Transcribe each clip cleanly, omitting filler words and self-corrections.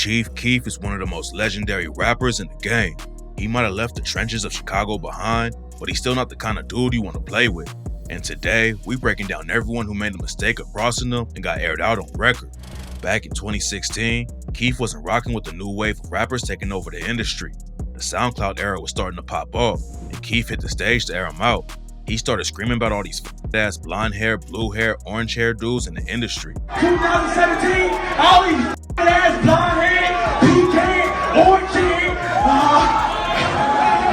Chief Keef is one of the most legendary rappers in the game. He might have left the trenches of Chicago behind, but he's still not the kind of dude you want to play with. And today, we're breaking down everyone who made the mistake of crossing them and got aired out on record. Back in 2016, Keef wasn't rocking with the new wave of rappers taking over the industry. The SoundCloud era was starting to pop off, and Keef hit the stage to air him out. He started screaming about all these ass blonde hair, blue hair, orange hair dudes in the industry. 2017, all these ass blonde hair, pink hair, orange hair.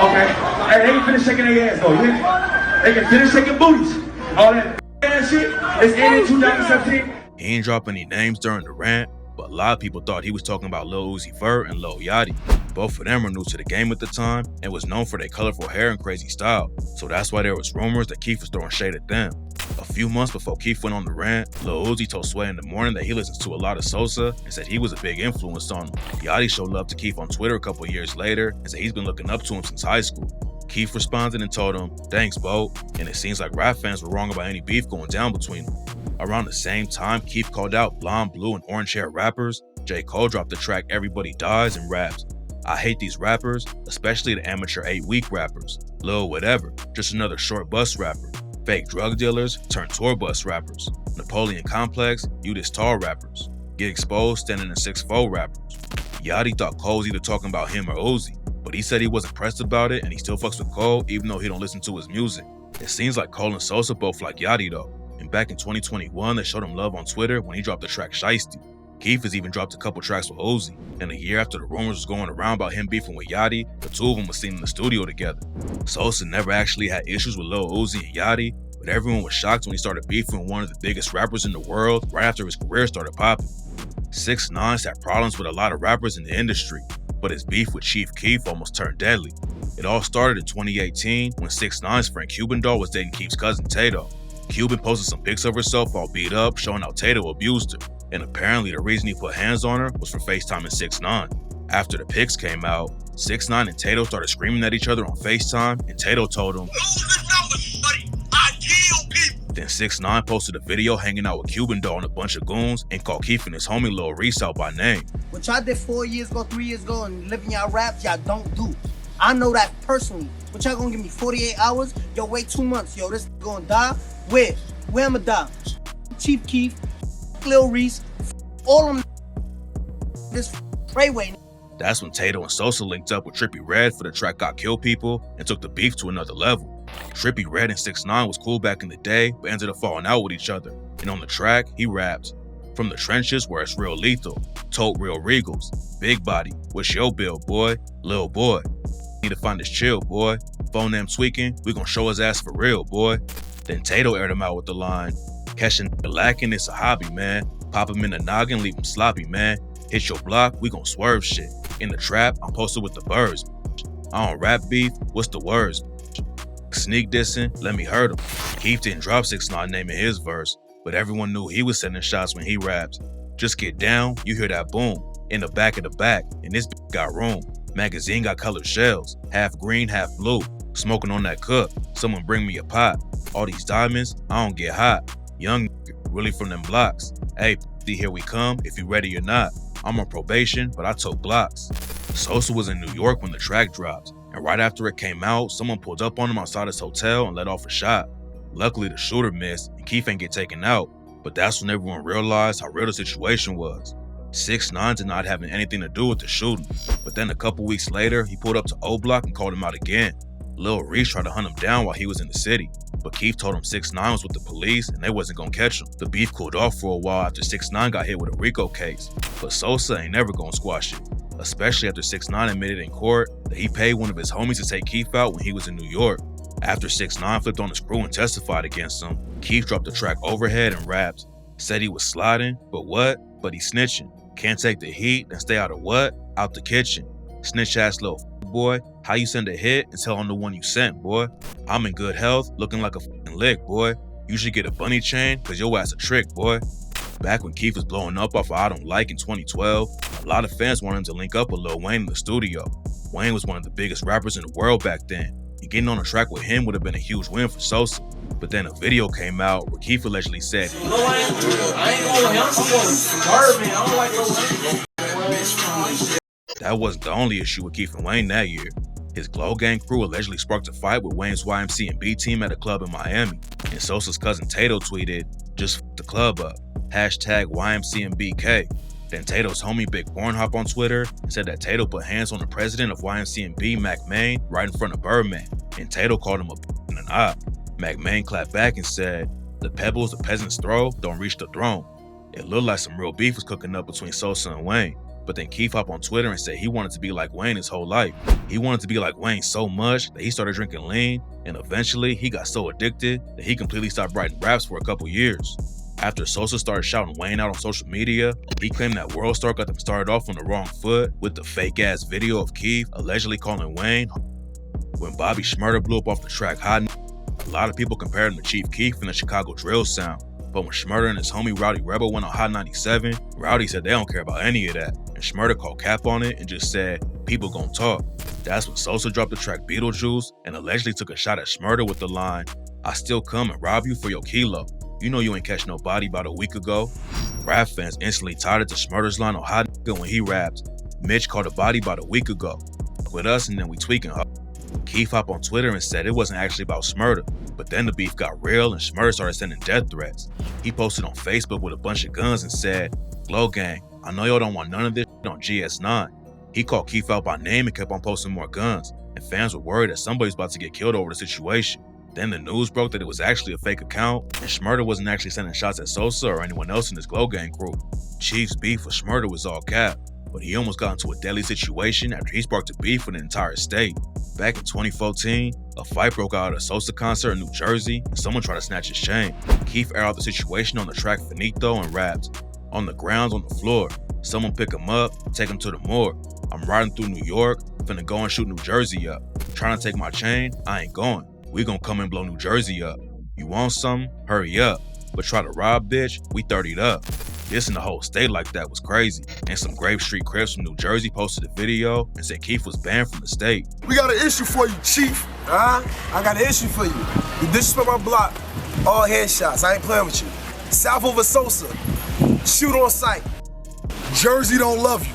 Okay, hey, they can finish shaking their ass though, yeah? They can finish shaking booties. All that ass shit is ending 2017. He ain't drop any names during the rant, but a lot of people thought he was talking about Lil Uzi Vert and Lil Yachty. Both of them were new to the game at the time and was known for their colorful hair and crazy style, so that's why there was rumors that Keef was throwing shade at them. A few months before Keef went on the rant, Lil Uzi told Sway in the Morning that he listens to a lot of Sosa and said he was a big influence on him. Yachty showed love to Keef on Twitter a couple years later and said he's been looking up to him since high school. Keef responded and told him, "Thanks, Bo," and it seems like rap fans were wrong about any beef going down between them. Around the same time Keef called out blonde, blue, and orange hair rappers, J. Cole dropped the track Everybody Dies and raps, "I hate these rappers, especially the amateur 8-week rappers. Lil whatever, just another short bus rapper. Fake drug dealers turned tour bus rappers. Napoleon Complex, you this tall rappers. Get exposed standing in 6'4" rappers." Yachty thought Cole was either talking about him or Uzi, but he said he wasn't pressed about it and he still fucks with Cole even though he don't listen to his music. It seems like Cole and Sosa both like Yachty though, and back in 2021 they showed him love on Twitter when he dropped the track Shiesty. Keef has even dropped a couple tracks with Uzi, and a year after the rumors was going around about him beefing with Yachty, the two of them were seen in the studio together. Sosa never actually had issues with Lil Uzi and Yachty, but everyone was shocked when he started beefing with one of the biggest rappers in the world right after his career started popping. 6ix9ine's had problems with a lot of rappers in the industry, but his beef with Chief Keef almost turned deadly. It all started in 2018 when 6ix9ine's friend Cuban Doll was dating Keef's cousin Tato. Cuban posted some pics of herself all beat up, showing how Tato abused her, and apparently the reason he put hands on her was for FaceTiming 6ix9ine. After the pics came out, 6ix9ine and Tato started screaming at each other on FaceTime, and Tato told him, Then 6ix9ine posted a video hanging out with Cuban Doll and a bunch of goons and called Keef and his homie Lil Reese out by name. What y'all did 4 years ago, 3 years ago, and living y'all raps, y'all don't do. I know that personally. What y'all gonna give me 48 hours? Yo, wait 2 months. Yo, this gonna die? Where? Where I'ma die? Chief Keef, Lil Reese, all of them. This Rayway. That's when Tato and Sosa linked up with Trippie Redd for the track Got Kill People and took the beef to another level. Trippie Redd and 6ix9ine was cool back in the day, but ended up falling out with each other. And on the track, he raps, "From the trenches where it's real lethal, tote real regals, big body, what's your bill, boy, lil boy. Need to find his chill, boy. Phone them tweaking, we gon' show his ass for real, boy." Then Tato aired him out with the line, "Catching Lackin, it's a hobby, man. Pop him in the noggin, leave him sloppy, man. Hit your block, we gon' swerve shit. In the trap, I'm posted with the birds. I don't rap beef, what's the words? Sneak dissing, let me hurt him." Keef didn't drop 6ix9ine name in his verse, but everyone knew he was sending shots when he raps. "Just get down, you hear that boom. In the back of the back, and this got room. Magazine got colored shells, half green, half blue. Smoking on that cup, someone bring me a pot. All these diamonds, I don't get hot. Young really from them blocks. Hey, here we come, if you ready or not. I'm on probation, but I tote blocks." Sosa was in New York when the track dropped, and right after it came out, someone pulled up on him outside his hotel and let off a shot. Luckily, the shooter missed, and Keef ain't get taken out, but that's when everyone realized how real the situation was. 6ix9ine denied having anything to do with the shooting, but then a couple weeks later, he pulled up to O Block and called him out again. Lil Reese tried to hunt him down while he was in the city, but Keef told him 6ix9ine was with the police and they wasn't gonna catch him. The beef cooled off for a while after 6ix9ine got hit with a RICO case, but Sosa ain't never gonna squash it, especially after 6ix9ine admitted in court that he paid one of his homies to take Keef out when he was in New York. After 6ix9ine flipped on his crew and testified against him, Keef dropped the track Overhead and raps. Said he was sliding, but what? But he snitching. Can't take the heat, then stay out of what? Out the kitchen. Snitch ass little boy, how you send a hit and tell on the one you sent, boy? I'm in good health, looking like a lick, boy. You should get a bunny chain, cause your ass a trick, boy. Back when Keef was blowing up off of I Don't Like in 2012, a lot of fans wanted him to link up with Lil Wayne in the studio. Wayne was one of the biggest rappers in the world back then, and getting on a track with him would have been a huge win for Sosa. But then a video came out where Keef allegedly said, I ain't going with him, I'm going with Birdman. I don't like Lil Wayne. That wasn't the only issue with Keef and Wayne that year. His Glow Gang crew allegedly sparked a fight with Wayne's YMCMB team at a club in Miami, and Sosa's cousin Tato tweeted, "Just f the club up, hashtag YMCMBK." Then Tato's homie Big Born hopped on Twitter and said that Tato put hands on the president of YMCMB, Mac Main, right in front of Birdman, and Tato called him a and an op. Mac Main clapped back and said, "The pebbles the peasants throw don't reach the throne." It looked like some real beef was cooking up between Sosa and Wayne, but then Keef hopped on Twitter and said he wanted to be like Wayne his whole life. He wanted to be like Wayne so much that he started drinking lean, and eventually he got so addicted that he completely stopped writing raps for a couple years. After Sosa started shouting Wayne out on social media, he claimed that World Star got them started off on the wrong foot with the fake-ass video of Keef allegedly calling Wayne. When Bobby Shmurda blew up off the track Hot, a lot of people compared him to Chief Keef in the Chicago drill sound. But when Shmurda and his homie Rowdy Rebel went on Hot 97, Rowdy said they don't care about any of that, and Shmurda called cap on it and just said, "People gon' talk." That's when Sosa dropped the track Beetlejuice and allegedly took a shot at Shmurda with the line, "I still come and rob you for your kilo. You know you ain't catch nobody about a week ago." Rap fans instantly tied it to Shmurda's line on Hot when he rapped, "Mitch caught a body about a week ago. With us and then we tweaking her." Keef hopped on Twitter and said it wasn't actually about Shmurda, but then the beef got real and Shmurda started sending death threats. He posted on Facebook with a bunch of guns and said, "Glow Gang, I know y'all don't want none of this on GS9. He called Keef out by name and kept on posting more guns, and fans were worried that somebody's about to get killed over the situation. Then the news broke that it was actually a fake account, and Shmurda wasn't actually sending shots at Sosa or anyone else in his Glow Gang crew. Chief's beef with Shmurda was all cap, but he almost got into a deadly situation after he sparked a beef with the entire state. Back in 2014, a fight broke out at a Sosa concert in New Jersey, and someone tried to snatch his chain. Keef aired out the situation on the track Finito and rapped, "On the grounds, on the floor. Someone pick him up, take him to the morgue. I'm riding through New York, finna go and shoot New Jersey up. Trying to take my chain? I ain't going. We gon' come and blow New Jersey up. You want some? Hurry up. But try to rob, bitch, we 30'd up." This in the whole state like that was crazy. And some Grave Street Crips from New Jersey posted a video and said Keef was banned from the state. "We got an issue for you, Chief." I got an issue for you. You disrespect my block, all headshots. I ain't playing with you. South over Sosa, shoot on sight. Jersey don't love you.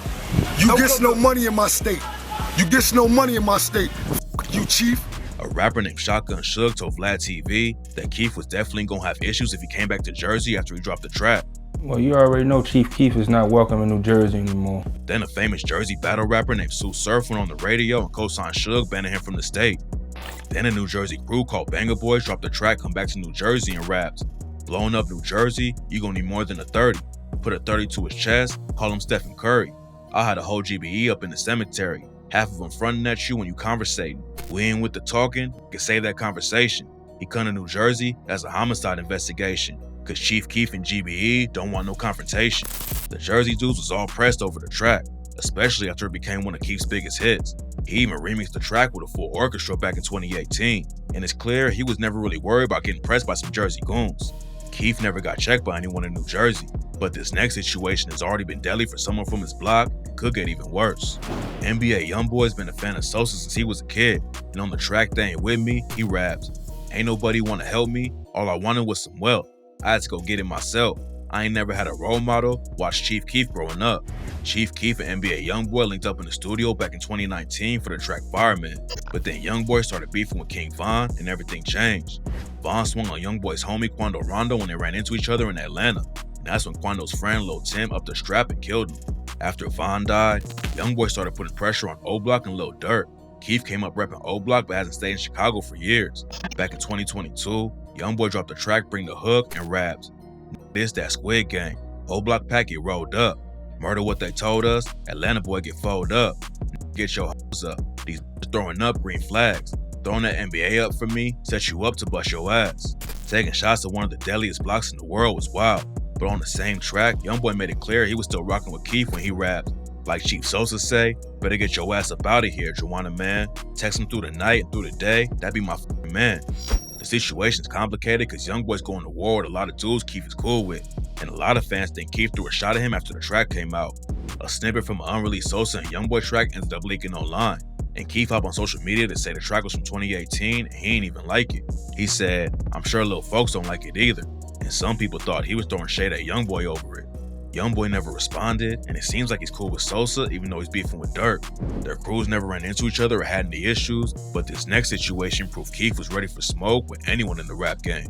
You get no money in my state. You get no money in my state. F you, Chief. A rapper named Shotgun Suge told Vlad TV that Keef was definitely gonna have issues if he came back to Jersey after he dropped the track. Well, you already know Chief Keef is not welcome in New Jersey anymore. Then a famous Jersey battle rapper named Sue Surf went on the radio and co-signed Suge, banning him from the state. Then a New Jersey crew called Banger Boys dropped the track Come Back to New Jersey and rapped, "Blowing up New Jersey, you gon' need more than a 30. Put a 30 to his chest, call him Stephen Curry. I had a whole GBE up in the cemetery. Half of them fronting at you when you conversating. We ain't with the talking, can save that conversation. He come to New Jersey as a homicide investigation, cause Chief Keef and GBE don't want no confrontation." The Jersey dudes was all pressed over the track, especially after it became one of Keef's biggest hits. He even remixed the track with a full orchestra back in 2018, and it's clear he was never really worried about getting pressed by some Jersey goons. Keef never got checked by anyone in New Jersey, but this next situation has already been deadly for someone from his block and could get even worse. NBA YoungBoy's been a fan of Sosa since he was a kid, and on the track They Ain't With Me, he raps, "Ain't nobody wanna help me, all I wanted was some wealth. I had to go get it myself. I ain't never had a role model, watched Chief Keef growing up." Chief Keef and NBA YoungBoy linked up in the studio back in 2019 for the track Fireman, but then YoungBoy started beefing with King Von and everything changed. Von swung on YoungBoy's homie Quando Rondo when they ran into each other in Atlanta, and that's when Quando's friend Lil Tim upped the strap and killed him. After Von died, YoungBoy started putting pressure on O-Block and Lil Durk. Keef came up repping O-Block but hasn't stayed in Chicago for years. Back in 2022, YoungBoy dropped the track Bring the Hook and raps, "This that Squid Game. O-Block pack get rolled up. Murder what they told us, Atlanta boy get folded up. Get your hoes up. These throwing up green flags. Throwing that NBA up for me, set you up to bust your ass." Taking shots at one of the deadliest blocks in the world was wild, but on the same track, YoungBoy made it clear he was still rocking with Keef when he rapped, like Chief Sosa say, "Better get your ass up out of here, Juwanna man. Text him through the night and through the day, that be my f***ing man." The situation's complicated because YoungBoy's going to war with a lot of dudes Keef is cool with, and a lot of fans think Keef threw a shot at him after the track came out. A snippet from an unreleased Sosa and YoungBoy track ended up leaking online, and Keef hopped on social media to say the track was from 2018 and he ain't even like it. He said, "I'm sure little folks don't like it either," and some people thought he was throwing shade at YoungBoy over it. YoungBoy never responded, and it seems like he's cool with Sosa even though he's beefing with Dirk. Their crews never ran into each other or had any issues, but this next situation proved Keef was ready for smoke with anyone in the rap game.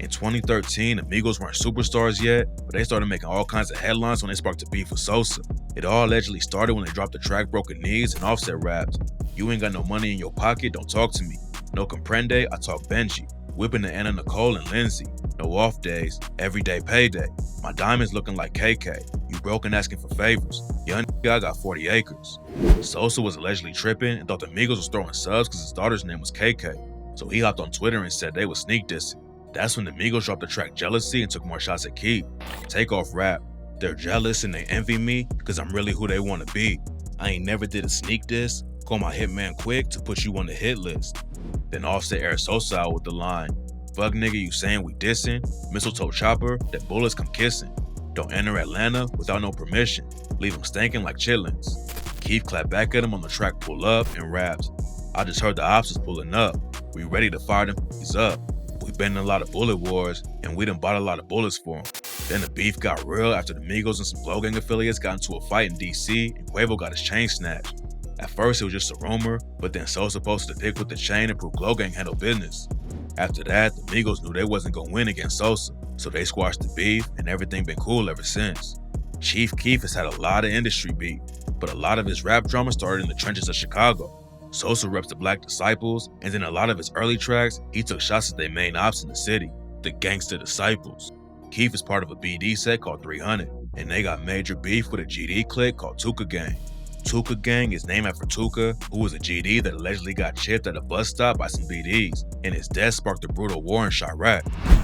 In 2013, Amigos weren't superstars yet, but they started making all kinds of headlines when they sparked a beef with Sosa. It all allegedly started when they dropped the track Broken Knees and Offset raps. You ain't got no money in your pocket, don't talk to me. No comprende, I talk Benji. Whipping the Anna Nicole and Lindsay. No off days, everyday payday. My diamonds looking like KK. You broke and asking for favors. Young nigga, I got 40 acres. Sosa was allegedly tripping and thought the Migos was throwing subs because his daughter's name was KK. So he hopped on Twitter and said they was sneak dissing. That's when the Migos dropped the track Jealousy and took more shots at Keef. Takeoff rap. They're jealous and they envy me because I'm really who they want to be. I ain't never did a sneak diss. Call my hitman quick to put you on the hit list. Then Offset aired Sosa out with the line, fuck nigga, you saying we dissing? Mistletoe chopper, that bullets come kissing. Don't enter Atlanta without no permission. Leave him stankin' like chitlins. Keef clapped back at him on the track Pull Up and raps, I just heard the Opps is pulling up. We ready to fire them f***s up. We been in a lot of bullet wars and we done bought a lot of bullets for them. Then the beef got real after the Migos and some Glow Gang affiliates got into a fight in DC and Quavo got his chain snatched. At first it was just a rumor, but then Sosa posted a pic with the chain and proved Glow Gang handled business. After that, the Migos knew they wasn't gonna win against Sosa, so they squashed the beef and everything been cool ever since. Chief Keef has had a lot of industry beef, but a lot of his rap drama started in the trenches of Chicago. Sosa reps the Black Disciples, and in a lot of his early tracks, he took shots at their main ops in the city, the Gangsta Disciples. Keef is part of a BD set called 300, and they got major beef with a GD clique called Tuka Gang. Tuka Gang is named after Tuka, who was a GD that allegedly got chipped at a bus stop by some BDs, and his death sparked a brutal war in Chirac.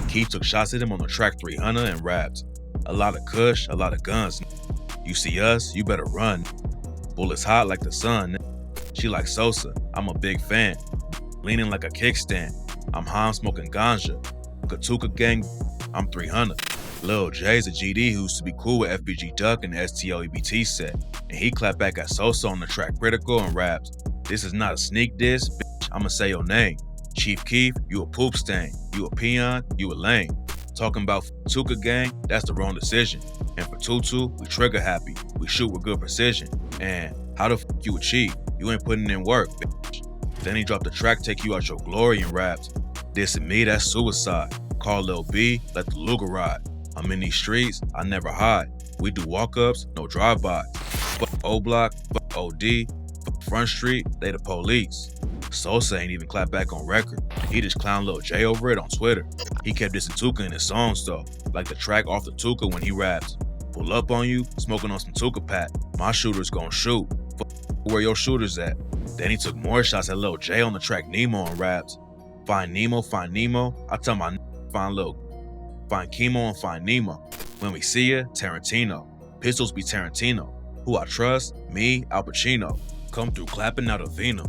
Keef took shots at him on the track 300 and rapped, a lot of kush, a lot of guns. You see us, you better run. Bullets hot like the sun. She like Sosa, I'm a big fan. Leaning like a kickstand. I'm high, I'm smoking ganja. Tuka Gang, I'm 300. Lil J's a GD who used to be cool with FBG Duck and the STLEBT set, and he clapped back at Sosa on the track Critical and raps, this is not a sneak diss, bitch, I'ma say your name. Chief Keef, you a poop stain. You a peon, you a lame. Talking about Tuka Gang, that's the wrong decision. And for Tutu, we trigger happy. We shoot with good precision. And how the f you achieve? You ain't putting in work, bitch. Then he dropped the track Take You Out Your Glory and rapped, dissing me, that's suicide. Call Lil B, let the Luger ride. I'm in these streets, I never hide. We do walk-ups, no drive-bys. Fuck O-Block, fuck OD, fuck Front Street, they the police. Sosa ain't even clapped back on record. He just clowned Lil J over it on Twitter. He kept dissing Tuka in his songs though, like the track Off the Tuka when he raps, pull up on you, smoking on some Tuka pack. My shooter's gon' shoot. Fuck where your shooters at. Then he took more shots at Lil J on the track Nemo and raps, find Nemo, I tell my find Chemo and find Nemo. When we see ya, Tarantino. Pistols be Tarantino. Who I trust? Me, Al Pacino. Come through clapping out of Venom.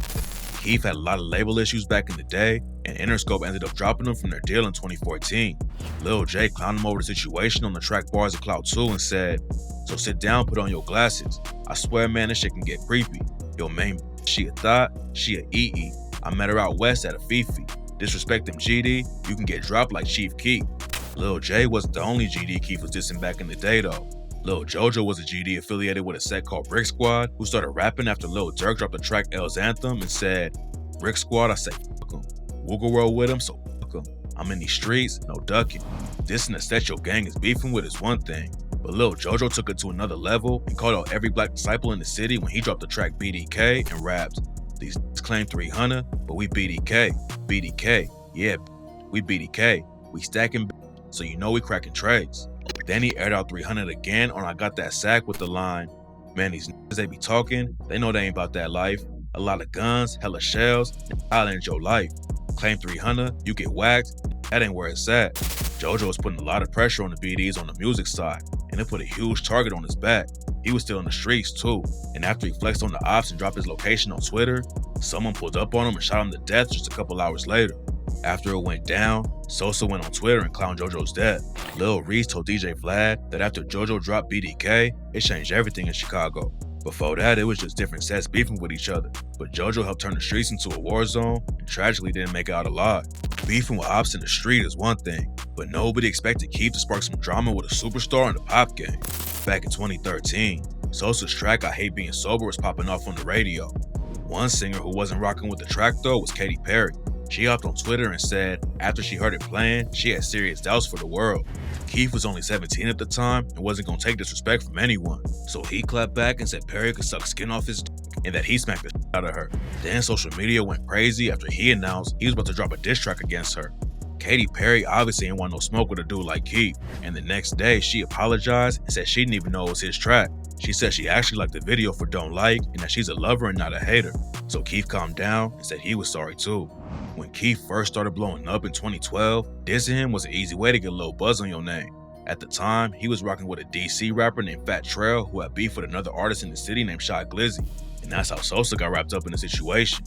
Keef had a lot of label issues back in the day, and Interscope ended up dropping him from their deal in 2014. Lil J clowned him over the situation on the track Bars of Cloud 2 and said, so sit down, put on your glasses. I swear, man, this shit can get creepy. Yo, main, she a thought, she a EE. I met her out west at a Fifi. Disrespect him, GD, you can get dropped like Chief Keef. Lil J wasn't the only GD Keef was dissing back in the day though. Lil Jojo was a GD affiliated with a set called Brick Squad, who started rapping after Lil Durk dropped the track L's Anthem and said, Brick Squad, I say fuck em. We'll go roll with him, so fuck em. I'm in these streets, no ducking. Dissing the set your gang is beefing with is one thing, but Lil Jojo took it to another level and called out every black disciple in the city when he dropped the track BDK and raps, these claim 300, but we BDK. BDK, yeah, we BDK. We stacking, so you know we cracking trades. Then he aired out 300 again on I Got That Sack with the line, man, these niggas they be talking, they know they ain't about that life. A lot of guns, hella shells, I'll end your life. Claim 300, you get whacked, that ain't where it's at. Jojo was putting a lot of pressure on the BDs on the music side, and it put a huge target on his back. He was still in the streets too, and after he flexed on the ops and dropped his location on Twitter, someone pulled up on him and shot him to death just a couple hours later. After it went down, Sosa went on Twitter and clowned Jojo's death. Lil Reese told DJ Vlad that after Jojo dropped BDK, it changed everything in Chicago. Before that, it was just different sets beefing with each other, but Jojo helped turn the streets into a war zone and tragically didn't make it out alive. Beefing with ops in the street is one thing, but nobody expected Keef to spark some drama with a superstar in the pop game. Back in 2013, Sosa's track I Hate Being Sober was popping off on the radio. One singer who wasn't rocking with the track though was Katy Perry. She hopped on Twitter and said after she heard it playing, she had serious doubts for the world. Keef was only 17 at the time and wasn't gonna take disrespect from anyone. So he clapped back and said Perry could suck skin off his and that he smacked the shit out of her. Then social media went crazy after he announced he was about to drop a diss track against her. Katy Perry obviously didn't want no smoke with a dude like Keef, and the next day she apologized and said she didn't even know it was his track. She said she actually liked the video for Don't Like and that she's a lover and not a hater. So Keef calmed down and said he was sorry too. When Keef first started blowing up in 2012, dissing him was an easy way to get a little buzz on your name. At the time, he was rocking with a DC rapper named Fat Trail who had beef with another artist in the city named Shy Glizzy, and that's how Sosa got wrapped up in the situation.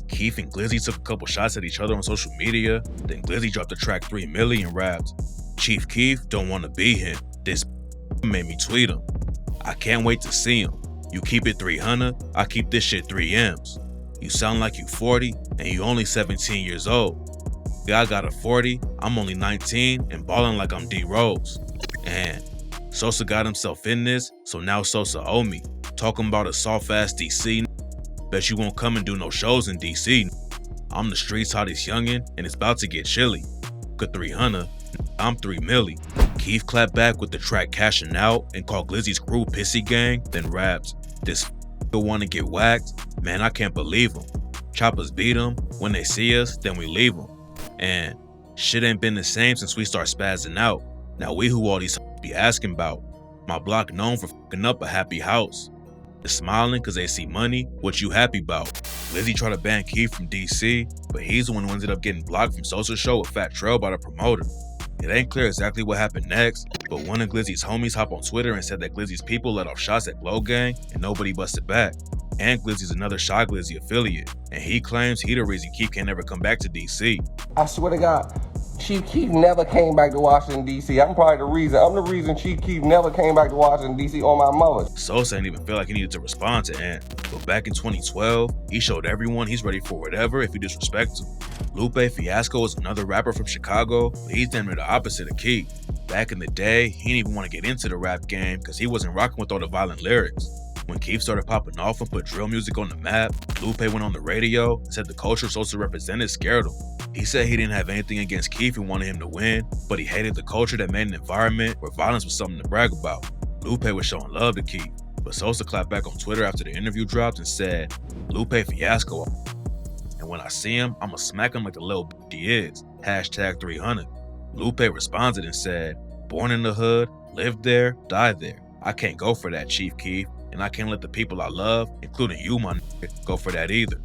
Keef and Glizzy took a couple shots at each other on social media, then Glizzy dropped the track 3 Milli and rapped, "Chief Keef don't wanna be him, this made me tweet him. I can't wait to see him. You keep it 300, I keep this shit 3 M's. You sound like you 40 and you only 17 years old. Yeah, I got a 40, I'm only 19 and ballin' like I'm D Rose." And Sosa got himself in this, so now Sosa owe me. Talking about a soft-ass DC. Bet you won't come and do no shows in DC. I'm the streets hottest youngin' and it's about to get chilly. Good 300, I'm 3 Milli. Keef clapped back with the track Cashin' Out and called Glizzy's crew Pissy Gang, then raps, "This wanna get whacked? Man, I can't believe him. Choppers beat him, when they see us, then we leave them. And shit ain't been the same since we start spazzing out. Now we who all these be asking about. My block known for fucking up a happy house. They're smiling cause they see money, what you happy about?" Glizzy tried to ban Keef from DC, but he's the one who ended up getting blocked from Sosa's show with Fat Trail by the promoter. It ain't clear exactly what happened next, but one of Glizzy's homies hopped on Twitter and said that Glizzy's people let off shots at Glow Gang and nobody busted back. And Glizzy's another Shy Glizzy affiliate, and he claims he the reason Keef can never come back to DC. I swear to God, Chief Keef never came back to Washington, D.C. I'm the reason Chief Keef never came back to Washington, D.C. on my mother. Sosa didn't even feel like he needed to respond to Ant, but back in 2012, he showed everyone he's ready for whatever if he disrespects him. Lupe Fiasco is another rapper from Chicago, but he's damn near the opposite of Keef. Back in the day, he didn't even want to get into the rap game because he wasn't rocking with all the violent lyrics. When Keef started popping off and put drill music on the map, Lupe went on the radio and said the culture Sosa represented scared him. He said he didn't have anything against Keef and wanted him to win, but he hated the culture that made an environment where violence was something to brag about. Lupe was showing love to Keef, but Sosa clapped back on Twitter after the interview dropped and said, "Lupe Fiasco, and when I see him, I'ma smack him like the little he is, hashtag 300. Lupe responded and said, "Born in the hood, lived there, died there. I can't go for that, Chief Keef, and I can't let the people I love, including you, my nigga, go for that either."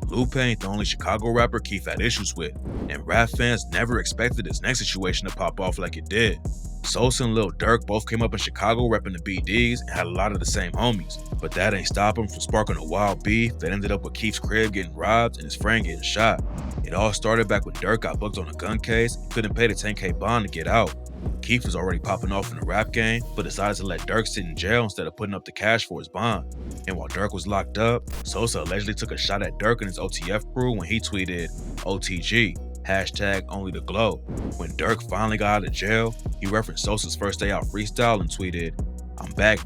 Lupe ain't the only Chicago rapper Keef had issues with, and rap fans never expected his next situation to pop off like it did. Sosa and Lil Durk both came up in Chicago repping the BDs and had a lot of the same homies, but that ain't stop him from sparking a wild beef that ended up with Keef's crib getting robbed and his friend getting shot. It all started back when Durk got booked on a gun case and couldn't pay the 10K bond to get out. Keef was already popping off in the rap game, but decided to let Durk sit in jail instead of putting up the cash for his bond. And while Durk was locked up, Sosa allegedly took a shot at Durk and his OTF crew when he tweeted, "OTG, hashtag only the glow." When Durk finally got out of jail, he referenced Sosa's first day out freestyle and tweeted, "I'm back,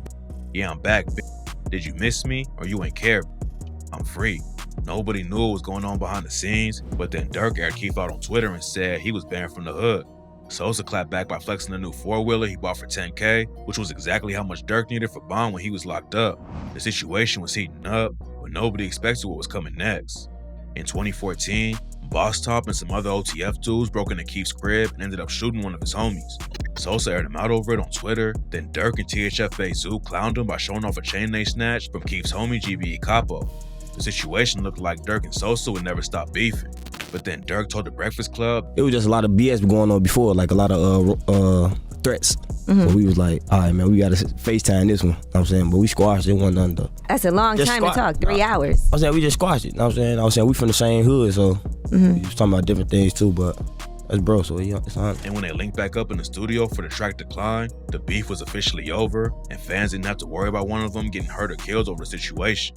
yeah I'm back, did you miss me or you ain't care? I'm free." Nobody knew what was going on behind the scenes, but then Durk aired Keef out on Twitter and said he was banned from the hood. Sosa clapped back by flexing a new 4-wheeler he bought for 10K, which was exactly how much Durk needed for bond when he was locked up. The situation was heating up, but nobody expected what was coming next. In 2014, Boss Top and some other OTF dudes broke into Keef's crib and ended up shooting one of his homies. Sosa aired him out over it on Twitter, then Durk and THFA Zoo clowned him by showing off a chain they snatched from Keef's homie GBE Capo. The situation looked like Durk and Sosa would never stop beefing. But then Durk told the Breakfast Club, "It was just a lot of BS going on before, like a lot of threats." So we was like, "All right, man, we gotta FaceTime this one." You know what I'm saying, but we squashed it. One under. That's a long time to talk. 3 hours. I was saying we just squashed it. You know what I'm saying, we from the same hood, so we was talking about different things too, but that's bro. So it's on. And when they linked back up in the studio for the track Decline, the beef was officially over, and fans didn't have to worry about one of them getting hurt or killed over the situation.